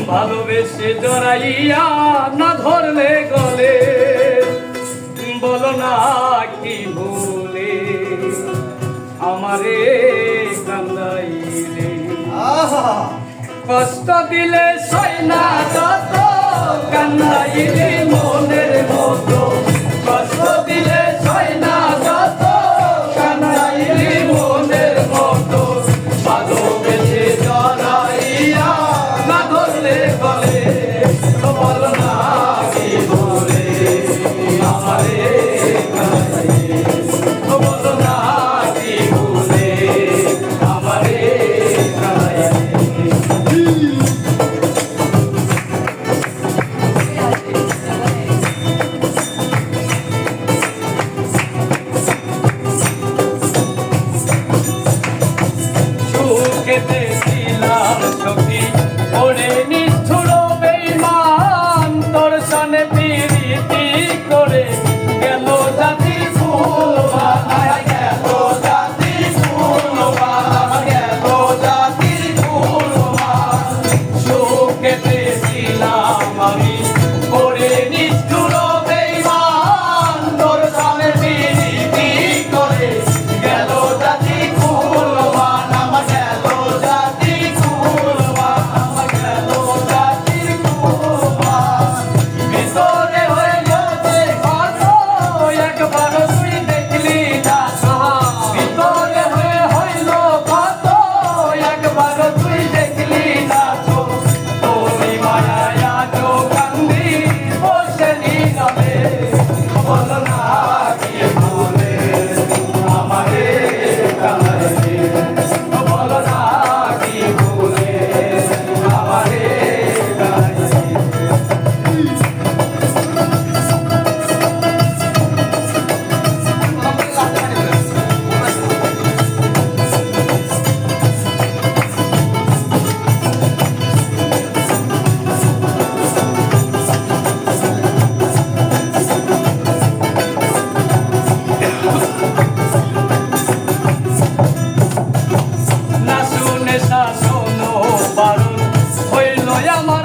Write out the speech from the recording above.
ভালোবেসে জড়াইয়া না ধরলে গলে বলো না কি ভুলে আমারে কান্দাইলে কষ্ট দিলে সয় না যত কান্দাইলে মনের মতো কষ্ট দিলে সয় না যত কান্দাইলে মনের মতো ভালোবেসে জড়াইয়া না ধরলে গলে বলো না কি ভুলে আমারে কান্দাইলে বলো না কি ভুলে আমারে ছিলাম সখী ওরে নিষ্ঠুর বেঈমান তোর সনে প্রীতি করে গেল জাতির ফুলবানা গেল জাতির ফুলবানা গেল জাতির ফুলবান সুখেতে ছিলাম আমি ওরে নিষ্ঠুর বেঈমান তোর সনে প্রীতি করে গেল জাতির ফুলবান শাসন বারণ হইল আমার